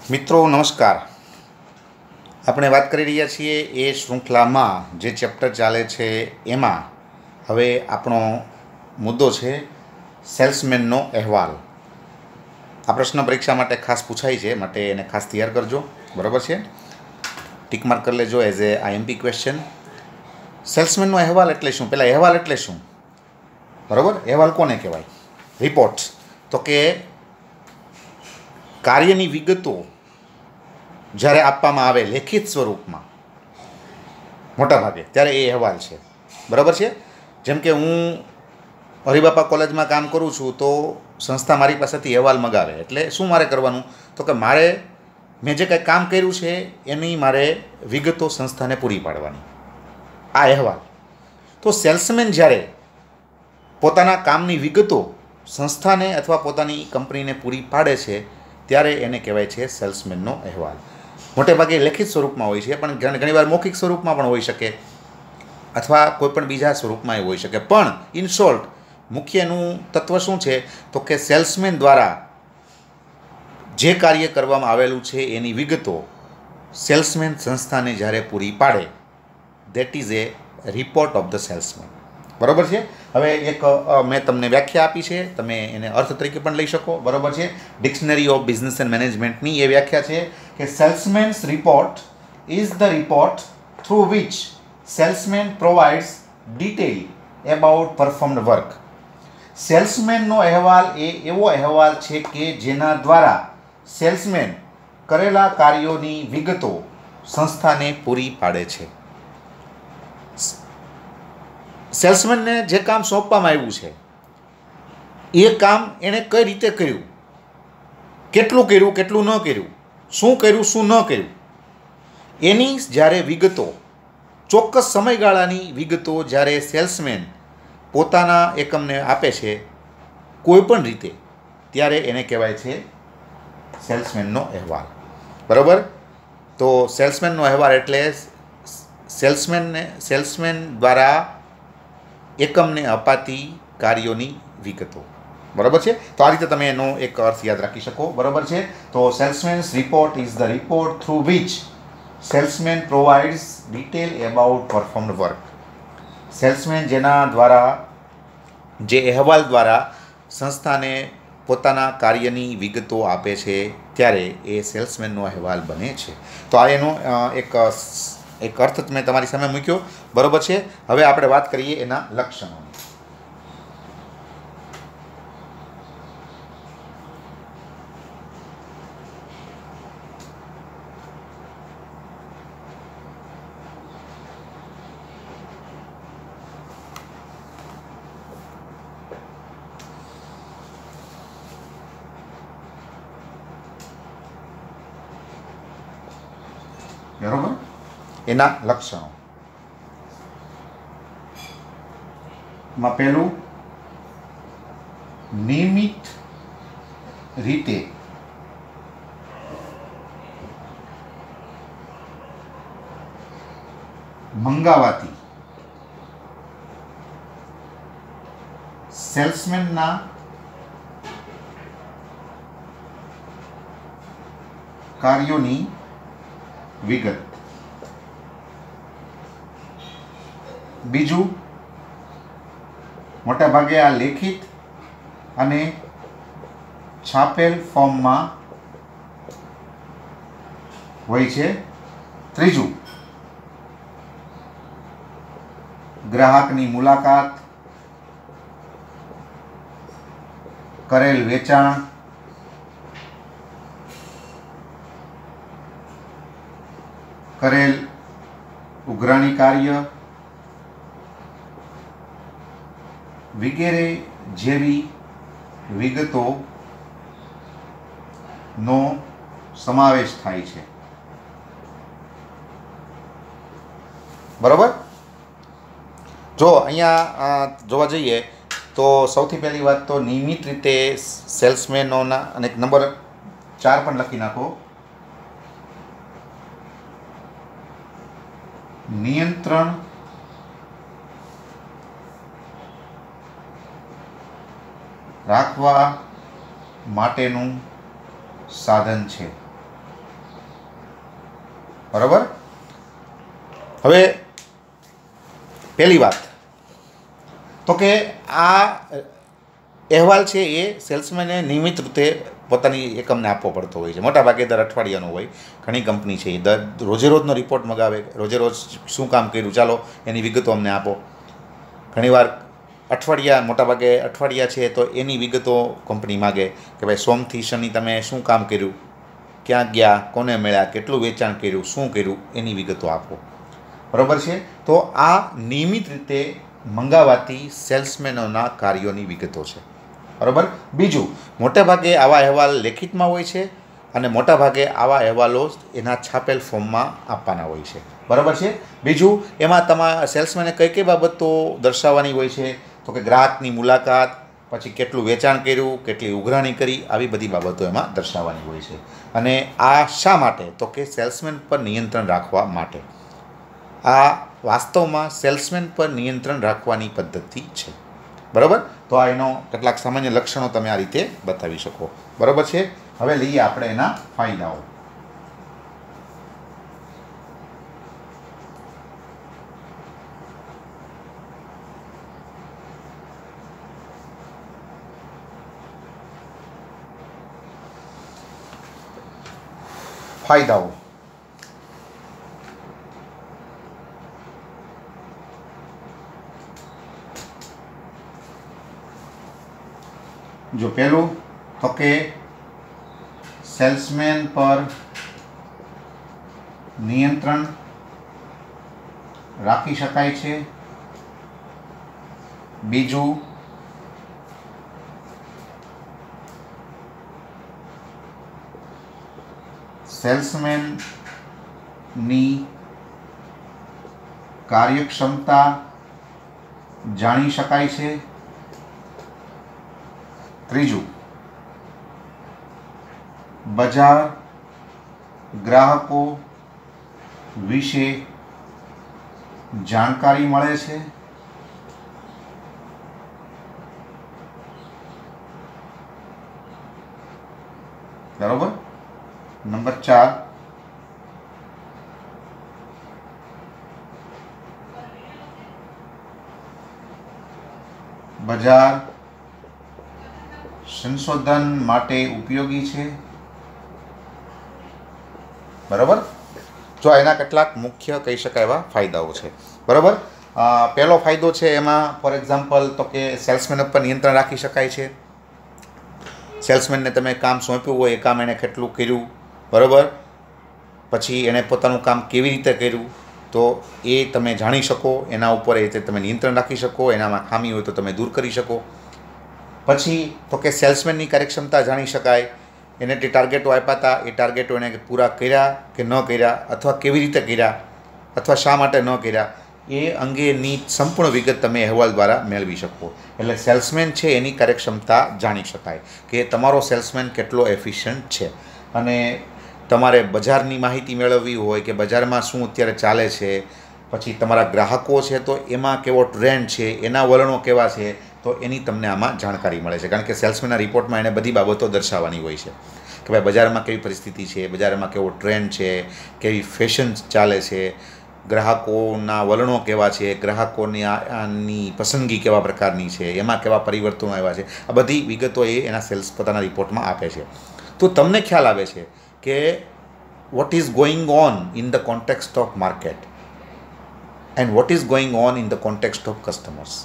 મિત્રો નમસ્કાર। આપણે વાત કરી રહ્યા છીએ એ શૃંખલામાં જે ચેપ્ટર ચાલે છે એમાં હવે આપણો મુદ્દો છે સેલ્સમેનનો અહેવાલ। આ પ્રશ્ન પરીક્ષા માટે ખાસ પૂછાય છે, માટે એને ખાસ તૈયાર કરજો, બરાબર છે? ટીક માર્ક કરી લેજો એઝ એ આઈએમપી ક્વેશ્ચન। સેલ્સમેનનો અહેવાલ એટલે શું? પહેલાં અહેવાલ એટલે શું, બરાબર? અહેવાલ કોને કહેવાય? રિપોર્ટ્સ। તો કે કાર્યની વિગતો જ્યારે આપવામાં આવે લેખિત સ્વરૂપમાં મોટા ભાગે ત્યારે એ અહેવાલ છે, બરાબર છે? જેમ કે હું હરિબાપા કોલેજમાં કામ કરું છું તો સંસ્થા મારી પાસેથી અહેવાલ મગાવે, એટલે શું મારે કરવાનું? તો કે મારે મેં જે કંઈ કામ કર્યું છે એની મારે વિગતો સંસ્થાને પૂરી પાડવાની, આ અહેવાલ। તો સેલ્સમેન જ્યારે પોતાના કામની વિગતો સંસ્થાને અથવા પોતાની કંપનીને પૂરી પાડે છે ત્યારે એને કહેવાય છે સેલ્સમેનનો અહેવાલ। મોટે ભાગે લેખિત સ્વરૂપમાં હોય છે, પણ ઘણીવાર મૌખિક સ્વરૂપમાં પણ હોઈ શકે અથવા કોઈપણ બીજા સ્વરૂપમાં હોઈ શકે, પણ ઇન શોર્ટ મુખ્યનું તત્વ શું છે તો કે સેલ્સમેન દ્વારા જે કાર્ય કરવામાં આવેલું છે એની વિગતો સેલ્સમેન સંસ્થાને જ્યારે પૂરી પાડે, that is A report of the salesman, બરાબર છે? હવે એક મેં તમને વ્યાખ્યા આપી છે, તમે એને અર્થ તરીકે પણ લઈ શકો, બરાબર છે? ડિક્શનરી ઓફ બિઝનેસ એન્ડ મેનેજમેન્ટની એ વ્યાખ્યા છે કે salesman's report is the report through which salesman provides detail about performed work. સેલ્સમેનનો અહેવાલ એ એવો અહેવાલ છે કે જેના દ્વારા સેલ્સમેન કરેલા કાર્યોની વિગતો સંસ્થાને પૂરી પાડે છે। સેલ્સમેનને જે કામ સોંપવામાં આવ્યું છે એ કામ એણે કઈ રીતે કર્યું, કેટલું કર્યું, કેટલું ન કર્યું, શું કર્યું, શું ન કર્યું, એની જ્યારે વિગતો, ચોક્કસ સમયગાળાની વિગતો જ્યારે સેલ્સમેન પોતાના એકમને આપે છે કોઈ પણ રીતે, ત્યારે એને કહેવાય છે સેલ્સમેનનો અહેવાલ, બરાબર? તો સેલ્સમેનનો અહેવાલ એટલે સેલ્સમેન દ્વારા એકમને અપાતી કાર્યોની વિગતો, બરાબર છે? તો આ રીતે તમે એનો એક અર્થ યાદ રાખી શકો, બરાબર છે? તો salesman's report is the report through which salesman provides detail about performed work. Salesman જેના દ્વારા, જે અહેવાલ દ્વારા સંસ્થાને પોતાના કાર્યની વિગતો આપે છે ત્યારે એ સેલ્સમેનનો અહેવાલ બને છે। તો આ એનો એક અર્થ મેં તમારી સામે મૂક્યો, બરાબર છે? હવે આપણે વાત કરીએ એના લક્ષણોની। બરાબર? એના લક્ષણો માં પહેલું, નિયમિત રીતે મંગાવાતી સેલ્સમેનના કાર્યોની વિગત। બીજું, મોટા ભાગે આ લેખિત અને છાપેલ ફોર્મમાં હોય છે। ત્રીજું, ગ્રાહકની મુલાકાત, કરેલ વેચાણ, કરેલ ઉઘરાણી કાર્ય વગેરે જેવી વિગતોનો સમાવેશ થાય છે, બરાબર? જો અહીંયા જોવા જઈએ તો સૌથી પહેલી વાત તો નિયમિત રીતે સેલ્સમેનોના, અને નંબર 4 પણ લખી નાખો, નિયંત્રણ રાખવા માટેનું સાધન છે। બરાબર. હવે પહેલી વાત તો કે આ અહેવાલ છે એ સેલ્સમેને નિયમિત રીતે પોતાની એકમને આપવો પડતો હોય છે. મોટાભાગે દર અઠવાડિયાનો હોય. ઘણી કંપની છે એ રોજે રોજનો રિપોર્ટ મગાવે, રોજે રોજ શું કામ કર્યું, ચાલો એની વિગતો અમને આપો. ઘણીવાર મોટાભાગે અઠવાડિયા છે તો એની વિગતો કંપની માગે કે ભાઈ સોમથી શનિ તમે શું કામ કર્યું, ક્યાં ગયા, કોને મળ્યા, કેટલું વેચાણ કર્યું, શું કર્યું, એની વિગતો આપો. બરાબર છે. તો આ નિયમિત રીતે મંગાવાતી સેલ્સમેનોના કાર્યોની વિગતો છે. બરાબર. બીજું, મોટાભાગે આવા અહેવાલ લેખિતમાં હોય છે અને મોટાભાગે આવા અહેવાલો એના છાપેલ ફોર્મમાં આપવાના હોય છે. બરાબર છે. બીજું, એમાં તમારા સેલ્સમેને કઈ કઈ બાબતો દર્શાવવાની હોય છે તો કે ગ્રાહકની મુલાકાત, પછી કેટલું વેચાણ કર્યું, કેટલી ઉઘરાણી કરી, આવી બધી બાબતો એમાં દર્શાવવાની હોય છે. અને આ શા માટે તો કે સેલ્સમેન પર નિયંત્રણ રાખવા માટે. આ વાસ્તવમાં સેલ્સમેન પર નિયંત્રણ રાખવાની પદ્ધતિ છે. બરાબર. તો આ એનો કેટલાક સામાન્ય લક્ષણો તમે આ રીતે બતાવી શકો. બરાબર છે. હવે લઈએ આપણે એના ફાયદાઓ. ફાયદાઓ. જો પહેલું તો કે સેલ્સમેન પર નિયંત્રણ રાખી શકાય છે. બીજું, સેલ્સમેનની કાર્યક્ષમતા જાણી શકાય છે. ત્રીજું, બજાર ગ્રાહકો વિશે જાણકારી મળે છે. બરાબર. નંબર 4, બજાર સંશોધન માટે ઉપયોગી છે. બરાબર. જો એના કેટલાક મુખ્ય કહી શકાય એવા ફાયદાઓ છે. બરાબર. પહેલો ફાયદો છે એમાં ફોર એક્ઝામ્પલ તો કે સેલ્સમેન ઉપર નિયંત્રણ રાખી શકાય છે. સેલ્સમેનને તમે કામ સોંપ્યું હોય એ કામ એણે કેટલું કર્યું, બરાબર, પછી એણે પોતાનું કામ કેવી રીતે કર્યું તો એ તમે જાણી શકો. એના ઉપર એ રીતે તમે નિયંત્રણ રાખી શકો. એનામાં ખામી હોય તો તમે દૂર કરી શકો. પછી તો કે સેલ્સમેનની કાર્યક્ષમતા જાણી શકાય. એને જે ટાર્ગેટો આપ્યા હતા એ ટાર્ગેટો એણે પૂરા કર્યા કે ન કર્યા, અથવા કેવી રીતે કર્યા, અથવા શા માટે ન કર્યા, એ અંગેની સંપૂર્ણ વિગત તમે અહેવાલ દ્વારા મેળવી શકો. એટલે સેલ્સમેન છે એની કાર્યક્ષમતા જાણી શકાય કે તમારો સેલ્સમેન કેટલો એફિશિયન્ટ છે. અને તમારે બજારની માહિતી મેળવવી હોય કે બજારમાં શું અત્યારે ચાલે છે, પછી તમારા ગ્રાહકો છે તો એમાં કેવો ટ્રેન્ડ છે, એના વલણો કેવા છે, તો એની તમને આમાં જાણકારી મળે છે. કારણ કે સેલ્સમેનના રિપોર્ટમાં એને બધી બાબતો દર્શાવવાની હોય છે કે ભાઈ બજારમાં કેવી પરિસ્થિતિ છે, બજારમાં કેવો ટ્રેન્ડ છે, કેવી ફેશન ચાલે છે, ગ્રાહકોના વલણો કેવા છે, ગ્રાહકોની આની પસંદગી કેવા પ્રકારની છે, એમાં કેવા પરિવર્તનો આવ્યા છે, આ બધી વિગતો એ એના સેલ્સ પોતાના રિપોર્ટમાં આપે છે. તો તમને ખ્યાલ આવે છે કે what is going on in the context of market and what is going on in the context of customers.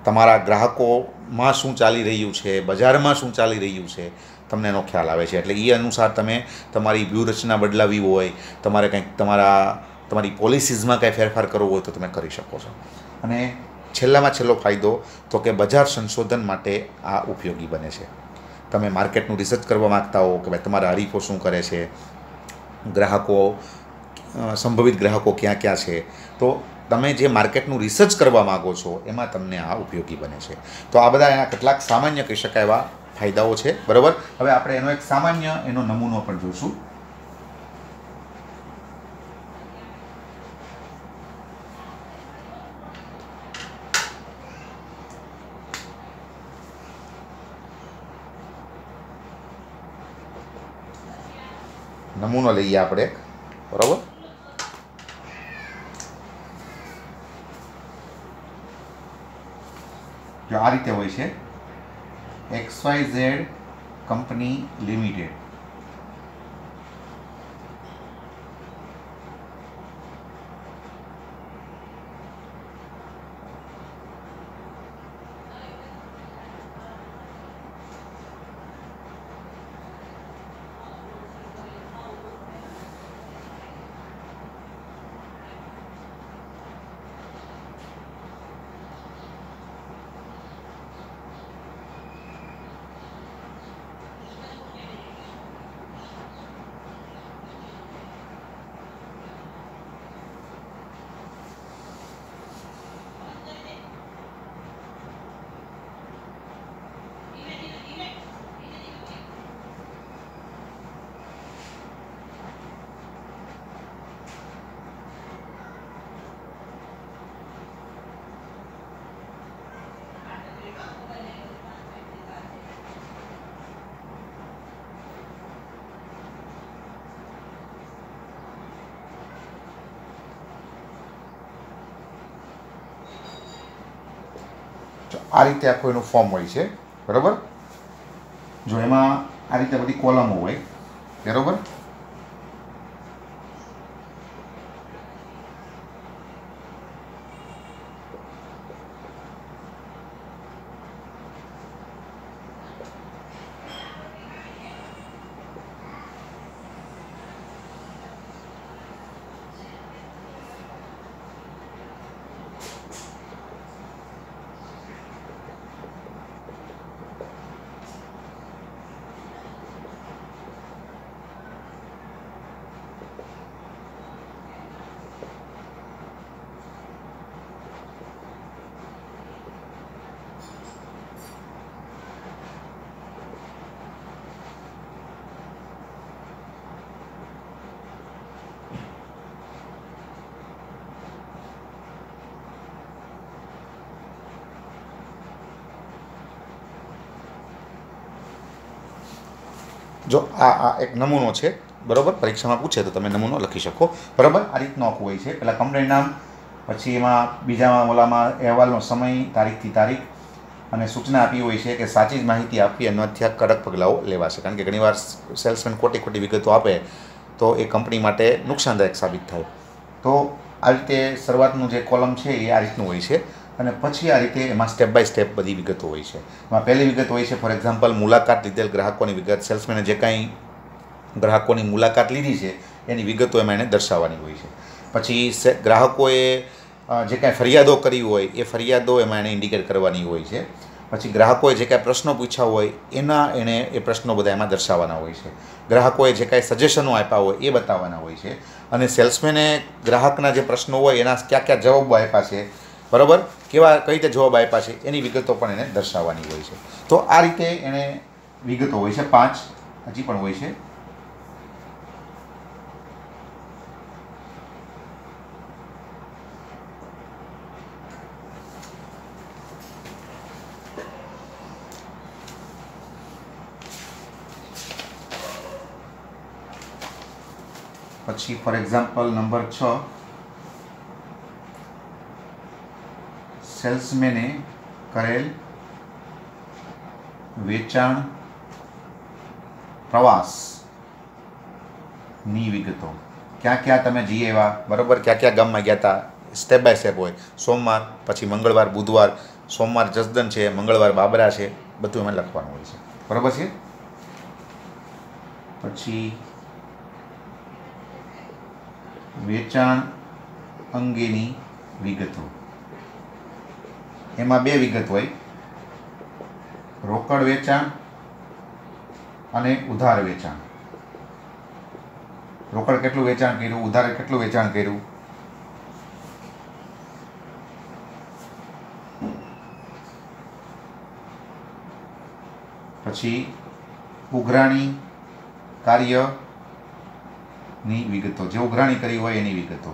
તમારા ગ્રાહકોમાં શું ચાલી રહ્યું છે, બજારમાં શું ચાલી રહ્યું છે, તમને એનો ખ્યાલ આવે છે. એટલે એ અનુસાર તમે તમારી વ્યૂહરચના બદલાવી હોય, તમારે કંઈક તમારી પોલિસીઝમાં કંઈ ફેરફાર કરવો હોય તો તમે કરી શકો છો. અને છેલ્લામાં છેલ્લો ફાયદો તો કે બજાર સંશોધન માટે આ ઉપયોગી બને છે. તમે માર્કેટનું રિસર્ચ કરવા માગતા હો કે ભાઈ તમારા હરીફો શું કરે છે, ગ્રાહકો, સંભવિત ગ્રાહકો ક્યાં ક્યાં છે, તો તમે જે માર્કેટનું રિસર્ચ કરવા માગો છો એમાં તમને આ ઉપયોગી બને છે. તો આ બધા એના કેટલાક સામાન્ય કહી શકાય એવા ફાયદાઓ છે. બરાબર. હવે આપણે એનો એક સામાન્ય એનો નમૂનો પણ જોઈશું. નમૂનો લઈએ આપણે. બરાબર. જો આ રીતે હોય છે XYZ કંપની લિમિટેડ. આ રીતે આખું એનું ફોર્મ હોય છે. બરાબર. જો એમાં આ રીતે બધી કોલમો હોય. બરાબર. જો આ એક નમૂનો છે. બરાબર. પરીક્ષામાં પૂછે તો તમે નમૂનો લખી શકો. બરાબર. આ રીતનું આખું હોય છે. પહેલાં કંપની નામ, પછી એમાં બીજામાં ઓલામાં અહેવાલનો સમય, તારીખથી તારીખ, અને સૂચના આપી હોય છે કે સાચી જ માહિતી આપવી અને ત્યાં કડક પગલાઓ લેવાશે. કારણ કે ઘણીવાર સેલ્સમેન ખોટી ખોટી વિગતો આપે તો એ કંપની માટે નુકસાનદાયક સાબિત થાય. તો આ રીતે શરૂઆતનું જે કોલમ છે એ આ રીતનું હોય છે. અને પછી આ રીતે એમાં સ્ટેપ બાય સ્ટેપ બધી વિગતો હોય છે. એમાં પહેલી વિગત હોય છે ફોર એક્ઝામ્પલ મુલાકાત લીધેલ ગ્રાહકોની વિગત. સેલ્સમેને જે કાંઈ ગ્રાહકોની મુલાકાત લીધી છે એની વિગતો એમાં એને દર્શાવવાની હોય છે. પછી ગ્રાહકોએ જે કાંઈ ફરિયાદો કરી હોય એ ફરિયાદો એમાં એને ઇન્ડિકેટ કરવાની હોય છે. પછી ગ્રાહકોએ જે કાંઈ પ્રશ્નો પૂછ્યા હોય એણે એ પ્રશ્નો બધા એમાં દર્શાવવાના હોય છે. ગ્રાહકોએ જે કાંઈ સજેશનો આપ્યા હોય એ બતાવવાના હોય છે. અને સેલ્સમેને ગ્રાહકના જે પ્રશ્નો હોય એના ક્યાં ક્યાં જવાબો આપ્યા છે, બરાબર, કઈ રીતે જવાબ આપ્યા છે એની વિગતો પણ એને દર્શાવવાની હોય છે. તો આ રીતે એને વિગતો હોય છે. 5 હજી પણ હોય છે. પછી ફોર એક્ઝામ્પલ નંબર 6, સેલ્સમેને કરેલ વેચાણ પ્રવાસની વિગતો. ક્યાં ક્યાં તમે જઈ આવ્યા, બરાબર, ક્યાં ક્યાં ગામમાં ગયા હતા, સ્ટેપ બાય સ્ટેપ હોય. સોમવાર, પછી મંગળવાર, બુધવાર, સોમવાર જસદન છે, મંગળવાર બાબરા છે, બધું એમાં લખવાનું હોય છે. બરાબર છે. પછી વેચાણ અંગેની વિગતો. એમાં 2 વિગત હોય, રોકડ વેચાણ અને ઉધાર વેચાણ. રોકડ કેટલું વેચાણ કર્યું, ઉધાર કેટલું વેચાણ કર્યું. પછી ઉઘરાણી કાર્યની વિગતો, જે ઉઘરાણી કરી હોય એની વિગતો.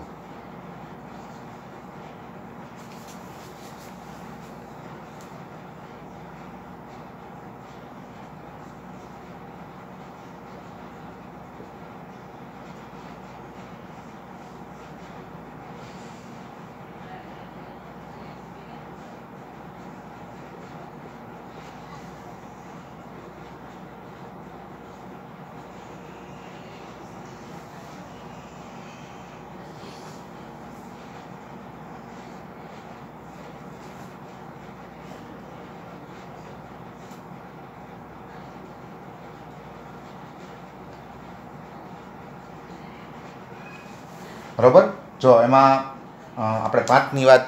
બરાબર. જો એમાં આપણે 5ની વાત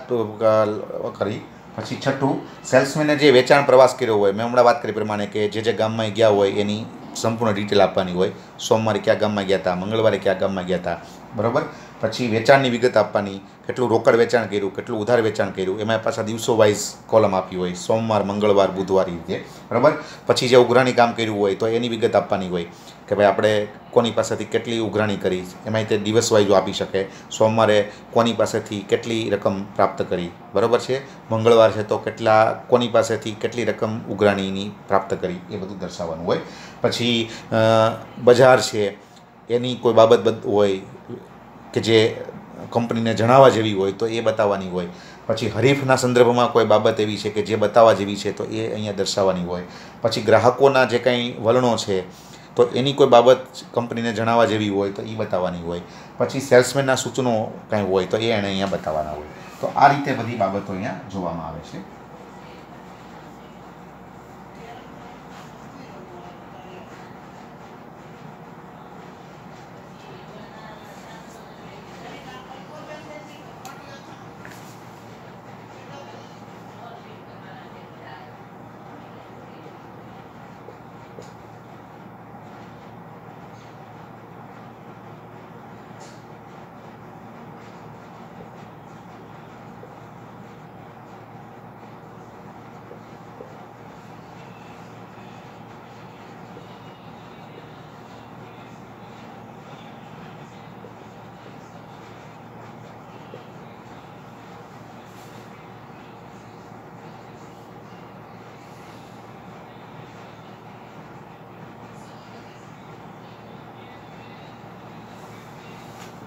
કરી. પછી 6, સેલ્સમેને જે વેચાણ પ્રવાસ કર્યો હોય, મેં હમણાં વાત કરી પ્રમાણે કે જે ગામમાં ગયા હોય એની સંપૂર્ણ ડિટેલ આપવાની હોય. સોમવારે કયા ગામમાં ગયા હતા, મંગળવારે કયા ગામમાં ગયા હતા, બરાબર. પછી વેચાણની વિગત આપવાની, કેટલું રોકડ વેચાણ કર્યું, કેટલું ઉધાર વેચાણ કર્યું, એમાં પાછા દિવસો વાઇઝ કોલમ આપી હોય, સોમવાર, મંગળવાર, બુધવાર એ રીતે, બરાબર. પછી જે ઉઘરાણી કામ કર્યું હોય તો એની વિગત આપવાની હોય કે ભાઈ આપણે કોની પાસેથી કેટલી ઉઘરાણી કરી, એમાં તે દિવસ વાઇઝ આપી શકે. સોમવારે કોની પાસેથી કેટલી રકમ પ્રાપ્ત કરી, બરાબર છે. મંગળવાર છે તો કોની પાસેથી કેટલી રકમ ઉઘરાણીની પ્રાપ્ત કરી, એ બધું દર્શાવવાનું હોય. પછી બજાર છે એની કોઈ બાબત હોય કે જે કંપનીને જણાવવા જેવી હોય તો એ બતાવવાની હોય. પછી હરીફના સંદર્ભમાં કોઈ બાબત એવી છે કે જે બતાવવા જેવી છે તો એ અહીંયા દર્શાવવાની હોય. પછી ગ્રાહકોના જે કંઈ વલણો છે તો એની કોઈ બાબત કંપનીને જણાવવા જેવી હોય તો એ બતાવવાની હોય. પછી સેલ્સમેનના સૂચનો કાંઈ હોય તો એ એણે અહીંયા બતાવવાના હોય. તો આ રીતે બધી બાબતો અહીંયા જોવામાં આવે છે.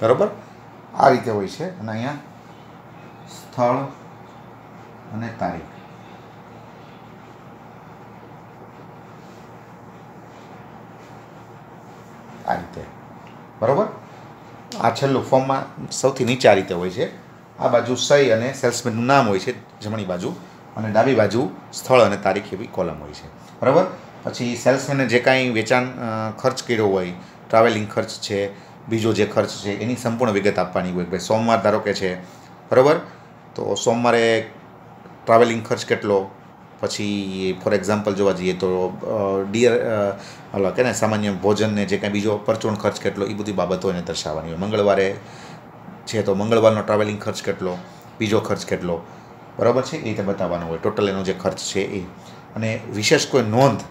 બરાબર, આ રીતે હોય છે. અને અહીંયા સ્થળ અને તારીખ, આ રીતે, બરાબર. આ છેલ્લું ફોર્મમાં સૌથી નીચે આ રીતે હોય છે. આ બાજુ સહી અને સેલ્સમેનનું નામ હોય છે જમણી બાજુ, અને ડાબી બાજુ સ્થળ અને તારીખ એવી કોલમ હોય છે, બરાબર. પછી સેલ્સમેને જે કાંઈ વેચાણ ખર્ચ કર્યો હોય, ટ્રાવેલિંગ ખર્ચ છે, બીજો જે ખર્ચ છે એની સંપૂર્ણ વિગત આપવાની હોય. ભાઈ સોમવાર ધારો કે છે, બરાબર, તો સોમવારે ટ્રાવેલિંગ ખર્ચ કેટલો, પછી ફોર એક્ઝામ્પલ જોવા જઈએ તો કે ને સામાન્ય ભોજનને જે કાંઈ બીજો પરચૂર્ણ ખર્ચ કેટલો, એ બધી બાબતો એને દર્શાવવાની હોય. મંગળવારે છે તો મંગળવારનો ટ્રાવેલિંગ ખર્ચ કેટલો, બીજો ખર્ચ કેટલો, બરાબર છે, એ રીતે બતાવવાનો હોય. ટોટલ એનો જે ખર્ચ છે એ. અને વિશેષ કોઈ નોંધ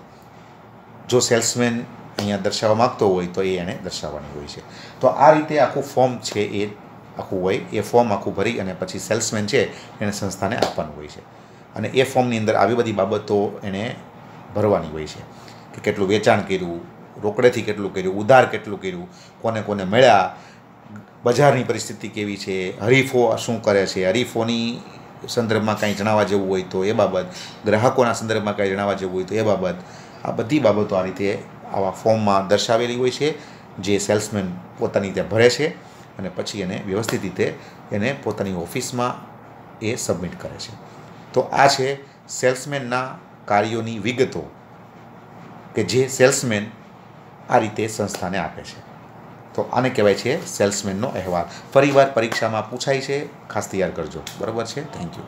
જો સેલ્સમેન અહીંયા દર્શાવવા માગતો હોય તો એ એને દર્શાવવાની હોય છે. તો આ રીતે આખું ફોર્મ છે એ આખું હોય. એ ફોર્મ આખું ભરી અને પછી સેલ્સમેન છે એને સંસ્થાને આપવાનું હોય છે. અને એ ફોર્મની અંદર આવી બધી બાબતો એને ભરવાની હોય છે કે કેટલું વેચાણ કર્યું, રોકડેથી કેટલું કર્યું, ઉધાર કેટલું કર્યું, કોને કોને મળ્યા, બજારની પરિસ્થિતિ કેવી છે, હરીફો શું કરે છે, હરીફોની સંદર્ભમાં કાંઈ જણાવવા જેવું હોય તો એ બાબત, ગ્રાહકોના સંદર્ભમાં કાંઈ જણાવવા જેવું હોય તો એ બાબત, આ બધી બાબતો આ રીતે આવા ફોર્મમાં દર્શાવેલી હોય છે, જે સેલ્સમેન પોતાની રીતે ભરે છે અને પછી એને વ્યવસ્થિત રીતે એને પોતાની ઓફિસમાં એ સબમિટ કરે છે. તો આ છે સેલ્સમેનના કાર્યોની વિગતો કે જે સેલ્સમેન આ રીતે સંસ્થાને આપે છે. તો આને કહેવાય છે સેલ્સમેનનો અહેવાલ. ફરીવાર પરીક્ષામાં પૂછાય છે, ખાસ તૈયાર કરજો. બરાબર છે. Thank you.